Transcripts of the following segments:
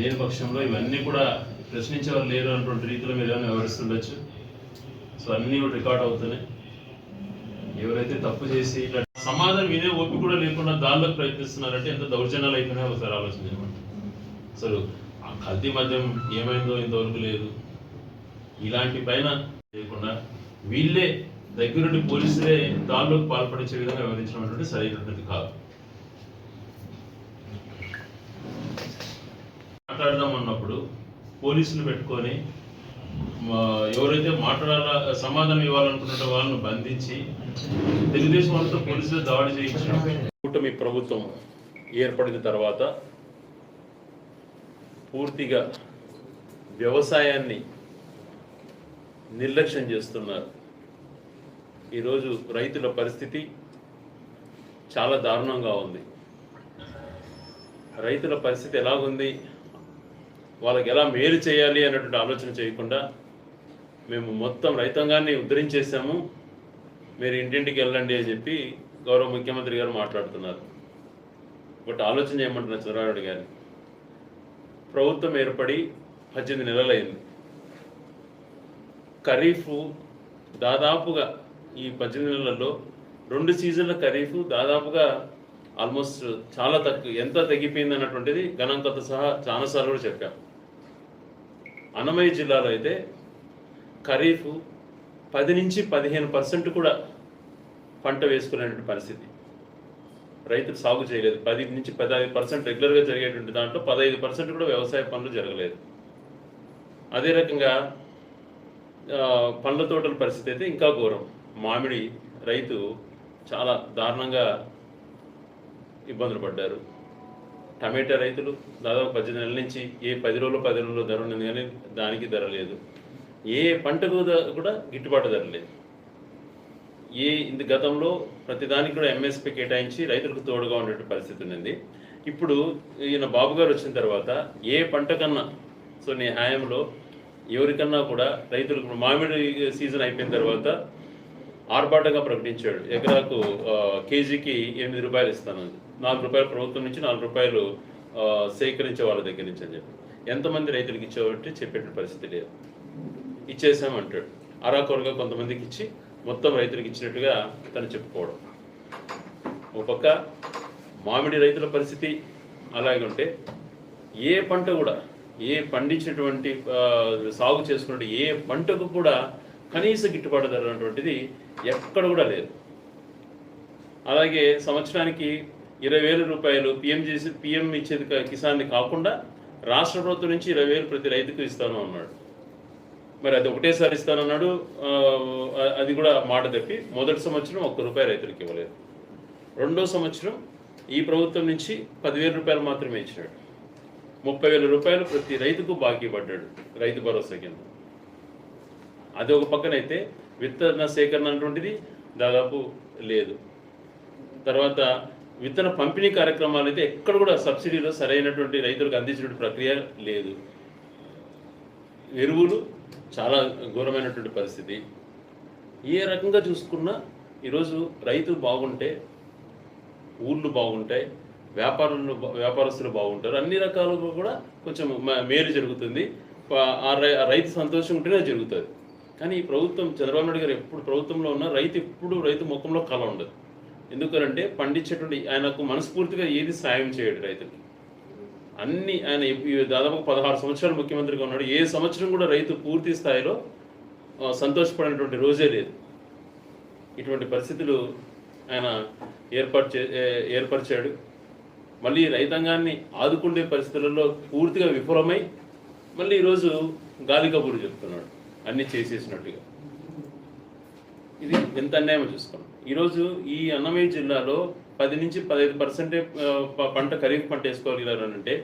లేని పక్షంలో ఇవన్నీ కూడా ప్రశ్నించేవారు లేరు అన్నటువంటి రీతిలో మీరు ఏమైనా వ్యవహరిస్తుండొచ్చు. సో అన్నీ కూడా రికార్డ్ అవుతున్నాయి. ఎవరైతే తప్పు చేసి ఇట్లా సమాధానం వినే ఓపిక కూడా లేకుండా దానిలోకి ప్రయత్నిస్తున్నారంటే ఎంత దౌర్జన్యాలు అయిపోయినాయో ఒకసారి ఆలోచించమాట. అసలు ఆ కల్తీ మద్యం ఏమైందో ఇంతవరకు లేదు. ఇలాంటి పైన లేకుండా వీళ్ళే దగ్గరుండి పోలీసులే దానిలోకి పాల్పడించే విధంగా వ్యవహరించడం సరైనటువంటిది కాదు. మాట్లాడదాం అన్నప్పుడు పోలీసులు పెట్టుకొని ఎవరైతే సమాధానం ఇవ్వాలనుకున్న వాళ్ళను బంధించి తెలుగుదేశం వాళ్ళతో పోలీసులు దాడి చేయించిన కూటమి ప్రభుత్వం ఏర్పడిన తర్వాత పూర్తిగా వ్యవసాయాన్ని నిర్లక్ష్యం చేస్తున్నారు. ఈరోజు రైతుల పరిస్థితి చాలా దారుణంగా ఉంది. రైతుల పరిస్థితి ఎలాగుంది, వాళ్ళకి ఎలా మేలు చేయాలి అన్నటువంటి ఆలోచన చేయకుండా మేము మొత్తం రైతాంగాన్ని ఉద్ధరించేసాము, మీరు ఇంటింటికి వెళ్ళండి అని చెప్పి గౌరవ ముఖ్యమంత్రి గారు మాట్లాడుతున్నారు. బట్ ఆలోచన చేయమంటున్నారు చంద్రబాబు గారిని. ప్రభుత్వం ఏర్పడి 18 నెలలైంది. ఖరీఫ్ దాదాపుగా ఈ 18 నెలల్లో 2 సీజన్ల ఖరీఫ్ దాదాపుగా ఆల్మోస్ట్ చాలా ఎంత తగ్గిపోయింది అన్నటువంటిది గణాంకాలతో సహా చాలాసార్లు కూడా చెప్పాం. అన్నమయ్య జిల్లాలో అయితే ఖరీఫ్ 10 నుంచి 15% కూడా పంట వేసుకునేటువంటి పరిస్థితి. రైతులు సాగు చేయలేదు. 10 నుంచి 15% రెగ్యులర్గా జరిగేటువంటి దాంట్లో 15% కూడా వ్యవసాయ పనులు జరగలేదు. అదే రకంగా పండ్ల తోటల పరిస్థితి అయితే ఇంకా ఘోరం. మామిడి రైతు చాలా దారుణంగా ఇబ్బందులు పడ్డారు. టమాటా రైతులు దాదాపు 18 నెలల నుంచి ఏ 10 రోజుల్లో ధర ఉన్నది, కానీ దానికి ధర లేదు. ఏ పంటకు కూడా గిట్టుబాటు ధర లేదు. గతంలో ప్రతిదానికి కూడా ఎంఎస్పీ కేటాయించి రైతులకు తోడుగా ఉండే పరిస్థితి ఉంది. ఇప్పుడు ఈయన బాబు గారు వచ్చిన తర్వాత ఏ పంట కన్నా, సో నీ హాయంలో ఎవరికన్నా కూడా రైతులకు మామిడి సీజన్ అయిపోయిన తర్వాత ఆర్భాటంగా ప్రకటించాడు, ఎకరాకు కేజీకి 8 రూపాయలు ఇస్తాను, 4 రూపాయలు ప్రభుత్వం నుంచి, 4 రూపాయలు సేకరించే వాళ్ళ దగ్గర నుంచి అని చెప్పి. ఎంతమంది రైతులకు ఇచ్చేవాటి చెప్పేట పరిస్థితి లేదు. ఇచ్చేసామంటాడు. అరాకొరగా కొంతమందికి ఇచ్చి మొత్తం రైతులకు ఇచ్చినట్టుగా తను చెప్పుకోవడం. ఒక పక్క మామిడి రైతుల పరిస్థితి అలాగే ఉంటే ఏ పంట కూడా, ఏ పండించినటువంటి సాగు చేసుకున్న ఏ పంటకు కూడా కనీస గిట్టుబాటు ధర అన్నటువంటిది ఎక్కడ కూడా లేదు. అలాగే సంవత్సరానికి 20,000 రూపాయలు పిఎం ఇచ్చేది కిసాన్ని కాకుండా రాష్ట్ర ప్రభుత్వం నుంచి 20,000 ప్రతి రైతుకు ఇస్తాను అన్నాడు. మరి అది ఒకటేసారి ఇస్తానన్నాడు. అది కూడా మాట తప్పి మొదటి సంవత్సరం 1 రూపాయి రైతులకు ఇవ్వలేదు. రెండో సంవత్సరం ఈ ప్రభుత్వం నుంచి 10,000 రూపాయలు మాత్రమే ఇచ్చినాడు. 30,000 రూపాయలు ప్రతి రైతుకు బాకీ పడ్డాడు రైతు భరోసా కింద. అది ఒక పక్కనైతే విత్తన సేకరణ అటువంటిది దాదాపు లేదు. తర్వాత విత్తన పంపిణీ కార్యక్రమాలు అయితే ఎక్కడ కూడా సబ్సిడీలో సరైనటువంటి రైతులకు అందించినటువంటి ప్రక్రియ లేదు. ఎరువులు చాలా ఘోరమైనటువంటి పరిస్థితి. ఏ రకంగా చూసుకున్నా ఈరోజు రైతులు బాగుంటే ఊళ్ళు బాగుంటాయి, వ్యాపారస్తులు బాగుంటారు, అన్ని రకాలుగా కూడా కొంచెం మేలు జరుగుతుంది. ఆ రైతు సంతోషం ఉంటేనే జరుగుతుంది. కానీ ఈ ప్రభుత్వం, చంద్రబాబు నాయుడు గారు ఎప్పుడు ప్రభుత్వంలో ఉన్న రైతు ముఖంలో కళ ఉండదు. ఎందుకంటే పండించేటువంటి ఆయనకు మనస్ఫూర్తిగా ఏది సాయం చేయడు రైతుకి. ఆయన దాదాపు 16 సంవత్సరాలు ముఖ్యమంత్రిగా ఉన్నాడు. ఏ సంవత్సరం కూడా రైతు పూర్తి స్థాయిలో సంతోషపడినటువంటి రోజే లేదు. ఇటువంటి పరిస్థితులు ఆయన ఏర్పరిచాడు. మళ్ళీ రైతాంగాన్ని ఆదుకునే పరిస్థితులలో పూర్తిగా విఫలమై మళ్ళీ ఈరోజు గాలి కబుర్లు చెప్తున్నాడు అన్నీ చేసేసినట్టుగా. ఇది ఎంత అన్యాయమో చూసుకోండి. ఈరోజు ఈ అన్నమయ్య జిల్లాలో 10 నుంచి 15% పంట ఖరీఫ్ పంట వేసుకోగలిగారంటే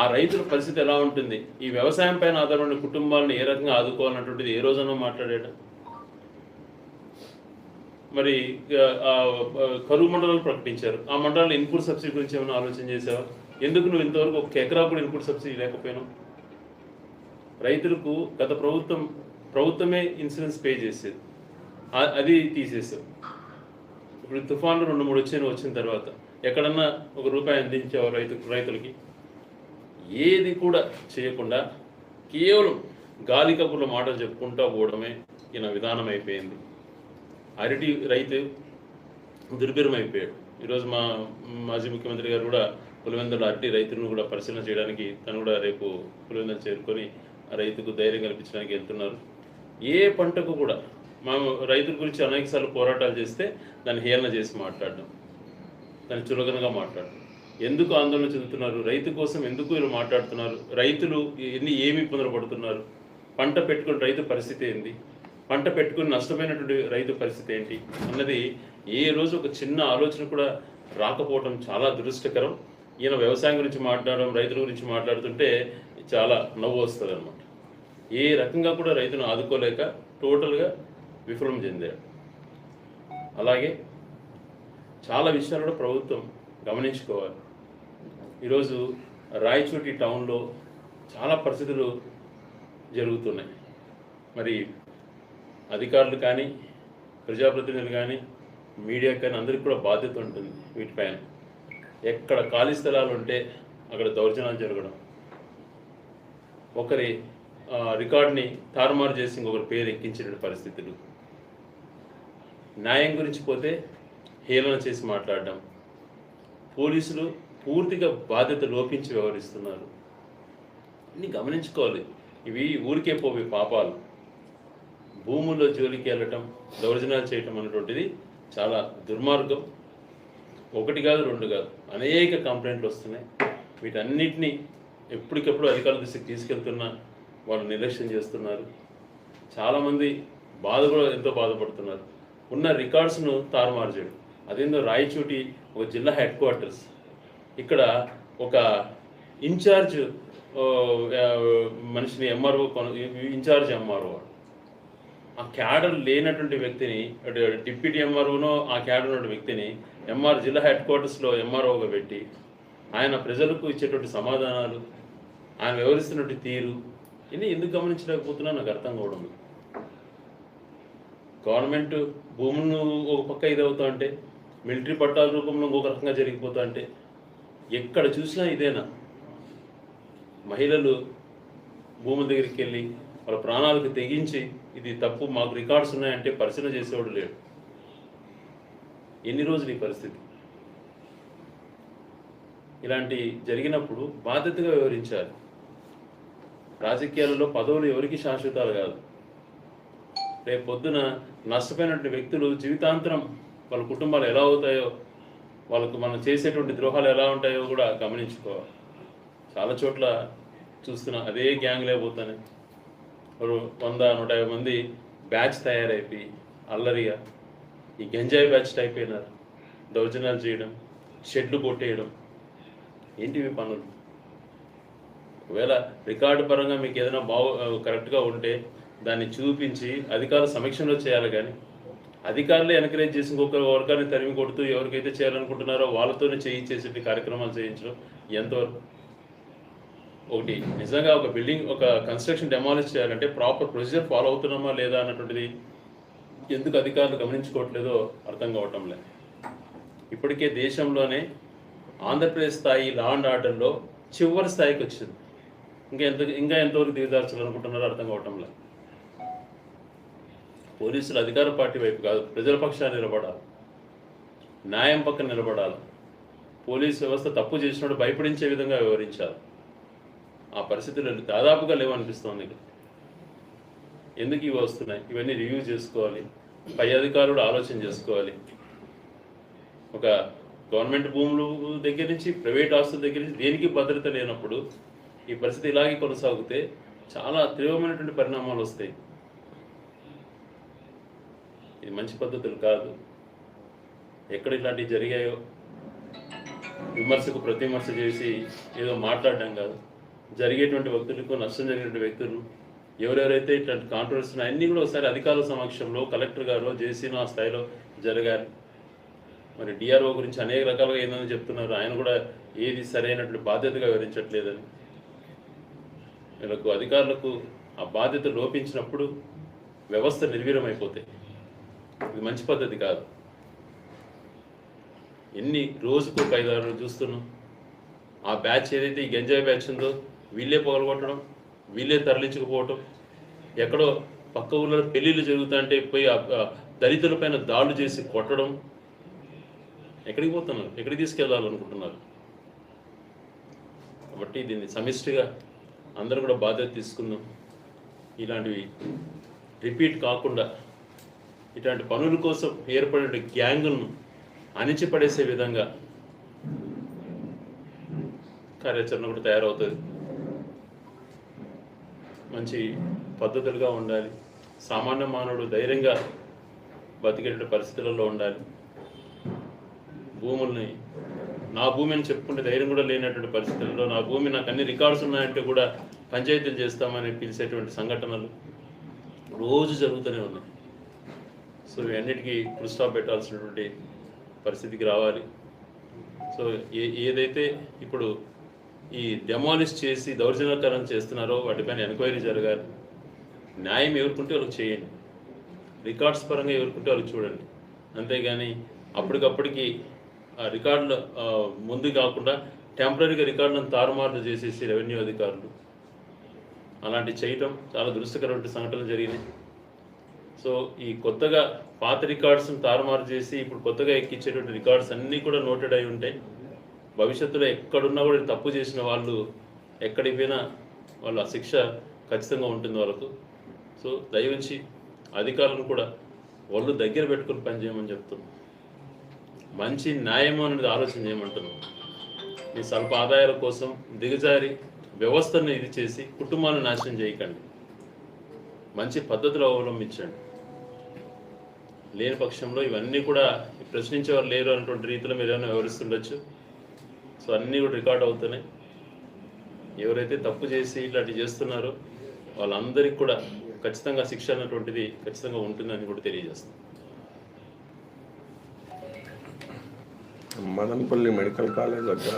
ఆ రైతుల పరిస్థితి ఎలా ఉంటుంది? ఈ వ్యవసాయం పైన ఆధారపడిన కుటుంబాలను ఏ రకంగా ఆదుకోవాలన్నటువంటిది ఏ రోజైనా మాట్లాడాడు? మరి కరువు మండలాలు ప్రకటించారు. ఆ మండలాలు ఇన్పుట్ సబ్సిడీ గురించి ఏమైనా ఆలోచన చేసావా? ఎందుకు నువ్వు ఇంతవరకు 1 ఎకరా కూడా ఇన్పుట్ సబ్సిడీ లేకపోయినావు? రైతులకు గత ప్రభుత్వమే ఇన్సూరెన్స్ పే చేసేది, అది తీసేసావు. ఇప్పుడు తుఫాన్లు 2-3 వచ్చిన తర్వాత ఎక్కడన్నా 1 రూపాయి అందించావు రైతులకి? ఏది కూడా చేయకుండా కేవలం గాలి కబుర్ల మాటలు చెప్పుకుంటూ పోవడమే ఈయన విధానం అయిపోయింది. అరటి రైతు దుర్భిరమైపోయాడు. ఈరోజు మా మాజీ ముఖ్యమంత్రి గారు కూడా పులివెందుల అరటి రైతులను కూడా పరిశీలన చేయడానికి తను కూడా రేపు పులివెందులు చేరుకొని ఆ రైతుకు ధైర్యం కల్పించడానికి వెళ్తున్నారు. ఏ పంటకు కూడా మేము రైతుల గురించి అనేకసార్లు పోరాటాలు చేస్తే దాన్ని హేళన చేసి మాట్లాడడం, దాన్ని చులకనగా మాట్లాడడం. ఎందుకు ఆందోళన చెందుతున్నారు? రైతు కోసం ఎందుకు వీళ్ళు మాట్లాడుతున్నారు? రైతులు ఏమి ఇబ్బందులు పడుతున్నారు? పంట పెట్టుకుని రైతు పరిస్థితి ఏంది? పంట పెట్టుకుని నష్టమైనటువంటి రైతు పరిస్థితి ఏంటి అన్నది ఏ రోజు ఒక చిన్న ఆలోచన కూడా రాకపోవడం చాలా దురదృష్టకరం. ఈయన వ్యవసాయం గురించి మాట్లాడడం, రైతుల గురించి మాట్లాడుతుంటే చాలా నవ్వు వస్తుంది అనమాట. ఏ రకంగా కూడా రైతును ఆదుకోలేక టోటల్గా విఫలం చెందాడు. అలాగే చాలా విషయాలు కూడా ప్రభుత్వం గమనించుకోవాలి. ఈరోజు రాయచోటి టౌన్లో చాలా పరిస్థితులు జరుగుతున్నాయి. మరి అధికారులు కానీ, ప్రజాప్రతినిధులు కానీ, మీడియా కానీ అందరికీ కూడా బాధ్యత ఉంటుంది వీటిపైన. ఎక్కడ ఖాళీ స్థలాలు ఉంటే అక్కడ దౌర్జన్యాలు జరగడం, ఒకరి రికార్డుని తారుమారు చేసి ఇంకొకరి పేరు ఎక్కించిన పరిస్థితులు, న్యాయం గురించి పోతే హేళన చేసి మాట్లాడడం, పోలీసులు పూర్తిగా బాధ్యత లోపించి వ్యవహరిస్తున్నారు. ఇన్ని గమనించుకోవాలి. ఇవి ఊరికే పోవి పాపాలు. భూముల్లో జోలికి వెళ్ళటం, దౌర్జన్యాలు చేయటం అనేటువంటిది చాలా దుర్మార్గం. ఒకటి కాదు, రెండు కాదు, అనేక కంప్లైంట్లు వస్తున్నాయి. వీటన్నిటినీ ఎప్పటికెప్పుడు అధికారుల దృష్టికి తీసుకెళ్తున్నా వాళ్ళు నిర్లక్ష్యం చేస్తున్నారు. చాలామంది కూడా ఎంతో బాధపడుతున్నారు. ఉన్న రికార్డ్స్ను తారుమారు చేయడం. అదేందో రాయచోటి ఒక జిల్లా హెడ్ క్వార్టర్స్, ఇక్కడ ఒక ఇన్ఛార్జ్ మనిషిని ఎంఆర్ఓ ఇన్ఛార్జ్ ఎంఆర్ఓ ఆ క్యాడర్ లేనటువంటి వ్యక్తిని, డిప్యూటీ ఎంఆర్ఓనో ఆ క్యాడర్ ఉన్న వ్యక్తిని జిల్లా హెడ్ క్వార్టర్స్లో ఎంఆర్ఓగా పెట్టి ఆయన ప్రజలకు ఇచ్చేటువంటి సమాధానాలు, ఆయన వ్యవహరిస్తున్నటువంటి తీరు ఇన్ని ఎందుకు గమనించలేకపోతున్నా నాకు అర్థం కావడం. గవర్నమెంట్ భూములను ఒక పక్క ఇదవుతా అంటే, మిలిటరీ పట్టాల రూపంలో ఇంకొక రకంగా జరిగిపోతా అంటే, ఎక్కడ చూసినా ఇదేనా? మహిళలు భూముల దగ్గరికి వెళ్ళి వాళ్ళ ప్రాణాలకు తెగించి ఇది తప్పు, మాకు రికార్డ్స్ ఉన్నాయంటే పరిశీలన చేసేవాడు లేడు. ఎన్ని రోజులు ఈ పరిస్థితి? ఇలాంటి జరిగినప్పుడు బాధ్యతగా వ్యవహరించాలి. రాజకీయాలలో పదవులు ఎవరికి శాశ్వతాలు కాదు. రేపు పొద్దున నష్టపోయినటువంటి వ్యక్తులు జీవితాంతరం వాళ్ళ కుటుంబాలు ఎలా అవుతాయో, వాళ్ళకు మనం చేసేటువంటి ద్రోహాలు ఎలా ఉంటాయో కూడా గమనించుకోవాలి. చాలా చోట్ల చూస్తున్నా అదే గ్యాంగ్లే పోతానే 100-150 మంది బ్యాచ్ తయారైపోయి అల్లరిగా ఈ గంజాయి బ్యాచ్ టైప్ అయినారు. దౌర్జన్యాలు చేయడం, షెడ్లు కొట్టేయడం, ఏంటివి పనులు? ఒకవేళ రికార్డు పరంగా మీకు ఏదైనా కరెక్ట్గా ఉంటే దాన్ని చూపించి అధికారుల సమీక్షలో చేయాలి. కానీ అధికారులే ఎంకరేజ్ చేసి ఇంకొక వర్గాన్ని తరిమి కొడుతూ ఎవరికైతే చేయాలనుకుంటున్నారో వాళ్ళతోనే చేయించేసి కార్యక్రమాలు చేయించడం ఎంతవరకు? ఒకటి నిజంగా ఒక బిల్డింగ్, ఒక కన్స్ట్రక్షన్ డెమాలిష్ చేయాలంటే ప్రాపర్ ప్రొసీజర్ ఫాలో అవుతున్నామా లేదా అన్నటువంటిది ఎందుకు అధికారులు గమనించుకోవట్లేదో అర్థం కావటం లేదు. ఇప్పటికే దేశంలోనే ఆంధ్రప్రదేశ్ స్థాయి లా అండ్ ఆర్డర్లో చివరి స్థాయికి వచ్చింది. ఇంకా ఎంతవరకు దిగజార్చాలనుకుంటున్నారో అర్థం కావటం లేదు. పోలీసులు అధికార పార్టీ వైపు కాదు, ప్రజల పక్షాన్ని నిలబడాలి, న్యాయం పక్కన నిలబడాలి. పోలీసు వ్యవస్థ తప్పు చేసినప్పుడు భయపడించే విధంగా వ్యవహరించాలి. ఆ పరిస్థితులు దాదాపుగా లేవనిపిస్తోంది. ఇక్కడ ఎందుకు ఇవి వస్తున్నాయి? ఇవన్నీ రివ్యూ చేసుకోవాలి. పై అధికారులు ఆలోచన చేసుకోవాలి. ఒక గవర్నమెంట్ భూములు దగ్గర నుంచి ప్రైవేట్ ఆస్తుల దగ్గర నుంచి దేనికి భద్రత లేనప్పుడు ఈ పరిస్థితి ఇలాగే కొనసాగితే చాలా తీవ్రమైనటువంటి పరిణామాలు వస్తాయి. ఇది మంచి పద్ధతులు కాదు. ఎక్కడ ఇలాంటివి జరిగాయో విమర్శకు ప్రతివిమర్శ చేసి ఏదో మాట్లాడడం కాదు. జరిగేటువంటి వ్యక్తులకు, నష్టం జరిగినటువంటి వ్యక్తులు ఎవరెవరైతే ఇట్లాంటి కాంట్రవర్సీ అన్నీ కూడా ఒకసారి అధికారుల సమక్షంలో కలెక్టర్ గారు, జేసీనో ఆ స్థాయిలో జరగాలి. మరి డిఆర్ఓ గురించి అనేక రకాలుగా ఏందని చెప్తున్నారు. ఆయన కూడా ఏది సరైనటువంటి బాధ్యతగా వివరించట్లేదని. వీళ్ళకు అధికారులకు ఆ బాధ్యత లోపించినప్పుడు వ్యవస్థ నిర్వీర్యమైపోతాయి. ఇది మంచి పద్ధతి కాదు. ఎన్ని రోజుకు 5-6 చూస్తున్నాం. ఆ బ్యాచ్ ఏదైతే ఈ గంజాయి బ్యాచ్ ఉందో వీళ్ళే పగలగొట్టడం, వీళ్ళే తరలించుకుపోవటం, ఎక్కడో పక్క ఊళ్ళో పెళ్ళిళ్ళు జరుగుతుంటే పోయి దళితుల పైన దాడులు చేసి కొట్టడం. ఎక్కడికి పోతున్నారు? ఎక్కడికి తీసుకెళ్లాలనుకుంటున్నారు? కాబట్టి దీన్ని సమిష్టిగా అందరూ కూడా బాధ్యత తీసుకుందాం. ఇలాంటివి రిపీట్ కాకుండా ఇట్లాంటి పనుల కోసం ఏర్పడే గ్యాంగులను అణిచిపడేసే విధంగా కార్యాచరణ కూడా తయారవుతుంది. మంచి పద్ధతులుగా ఉండాలి. సామాన్య మానవుడు ధైర్యంగా బతికేట పరిస్థితులలో ఉండాలి. భూముల్ని నా భూమి అని చెప్పుకుంటే ధైర్యం కూడా లేనటువంటి పరిస్థితుల్లో, నా భూమి నాకు అన్ని రికార్డ్స్ ఉన్నాయంటే కూడా పంచాయతీలు చేస్తామని పిలిచేటువంటి సంఘటనలు రోజు జరుగుతూనే ఉన్నాయి. సో ఇవన్నిటికీ ఫుల్ స్టాప్ పెట్టాల్సినటువంటి పరిస్థితికి రావాలి. సో ఏదైతే ఇప్పుడు ఈ డెమాలిష్ చేసి దౌర్జన్యకరణ చేస్తున్నారో వాటిపైన ఎంక్వైరీ జరగాలి. న్యాయం ఎవరుకుంటే వాళ్ళకి చేయండి, రికార్డ్స్ పరంగా ఎవరుకుంటే వాళ్ళకి చూడండి. అంతేగాని అప్పటికప్పటికి ఆ రికార్డులు ముందు కాకుండా టెంపరీగా రికార్డులను తారుమారు చేసేసి రెవెన్యూ అధికారులు అలాంటి చేయటం చాలా దురదృష్టకరమైన సంఘటనలు జరిగినాయి. సో ఈ కొత్తగా పాత రికార్డ్స్ని తారుమారు చేసి ఇప్పుడు కొత్తగా ఎక్కించేటువంటి రికార్డ్స్ అన్నీ కూడా నోటెడ్ అయి ఉంటాయి. భవిష్యత్తులో ఎక్కడున్నా కూడా తప్పు చేసిన వాళ్ళు ఎక్కడికి పోయినా వాళ్ళ శిక్ష ఖచ్చితంగా ఉంటుంది వాళ్ళకు. సో దయవుంచి అధికారులను కూడా వాళ్ళు దగ్గర పెట్టుకుని పనిచేయమని చెప్తున్నాం. మంచి న్యాయం అనేది ఆలోచన చేయమంటున్నాం. మీ స్వల్ప ఆదాయాల కోసం దిగజారి వ్యవస్థను ఇది చేసి కుటుంబాలను నాశనం చేయకండి. మంచి పద్ధతులు అవలంబించండి. లేని పక్షంలో ఇవన్నీ కూడా ప్రశ్నించేవారు లేరు అన్నటువంటి రీతిలో మీరు ఏమైనా వివరిస్తుండొచ్చు. సో అన్నీ కూడా రికార్డ్ అవుతున్నాయి. ఎవరైతే తప్పు చేసి ఇట్లాంటివి చేస్తున్నారో వాళ్ళందరికీ కూడా ఖచ్చితంగా శిక్ష అన్నటువంటిది ఖచ్చితంగా ఉంటుందని కూడా తెలియజేస్తాం. మదనపల్లి మెడికల్ కాలేజ్ దగ్గర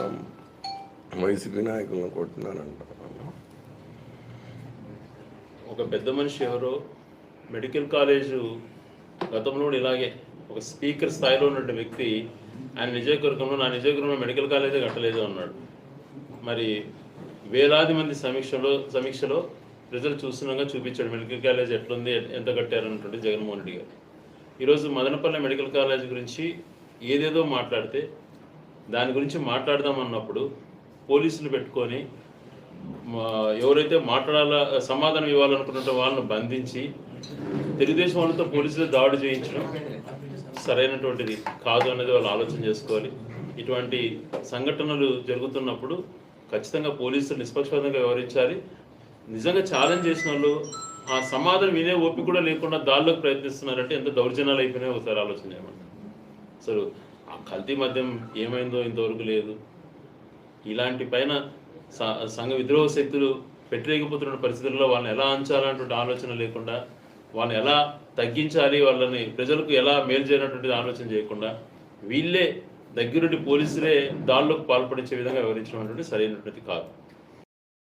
వైసీపీ నాయకులను కొట్టినారంట. ఒక పెద్ద మనిషి ఎవరో మెడికల్ కాలేజు గతంలో కూడా ఇలాగే ఒక స్పీకర్ స్థాయిలో ఉన్న వ్యక్తి ఆయన నియోజకవర్గంలో నా నియోజకవర్గంలో మెడికల్ కాలేజే కట్టలేదు అన్నాడు. మరి వేలాది మంది సమీక్షలో ప్రజలు చూస్తున్నాగా చూపించాడు మెడికల్ కాలేజ్ ఎట్లుంది, ఎంత కట్టారన్నటువంటి జగన్మోహన్ రెడ్డి గారు. ఈరోజు మదనపల్లి మెడికల్ కాలేజ్ గురించి ఏదేదో మాట్లాడితే దాని గురించి మాట్లాడదామన్నప్పుడు పోలీసులు పెట్టుకొని ఎవరైతే సమాధానం ఇవ్వాలనుకున్న వాళ్ళను బంధించి తెలుగుదేశం వాళ్ళతో పోలీసులు దాడి చేయించడం సరైనటువంటిది కాదు అనేది వాళ్ళు ఆలోచన చేసుకోవాలి. ఇటువంటి సంఘటనలు జరుగుతున్నప్పుడు ఖచ్చితంగా పోలీసులు నిష్పక్షపాతంగా వ్యవహరించాలి. నిజంగా ఛాలెంజ్ చేసిన వాళ్ళు ఆ సమాధానం వినే ఓపిక కూడా లేకుండా దాడిలోకి ప్రయత్నిస్తున్నారంటే ఎంత దౌర్జన్యాలు అయిపోయినాయో ఒకసారి ఆలోచన చేయమండి. అసలు ఆ కల్తీ మద్యం ఏమైందో ఇంతవరకు లేదు. ఇలాంటి పైన సంఘ విద్రోహ శక్తులు పెట్టలేకపోతున్న పరిస్థితుల్లో వాళ్ళని ఎలా అంచాలన్నటువంటి ఆలోచన లేకుండా, వాళ్ళని ఎలా తగ్గించాలి, వాళ్ళని ప్రజలకు ఎలా మేలు చేయనటువంటి ఆలోచన చేయకుండా వీళ్ళే దగ్గరుండి పోలీసులే దాడులకు పాల్పడించే విధంగా వివరించడం సరైనటువంటి కాదు.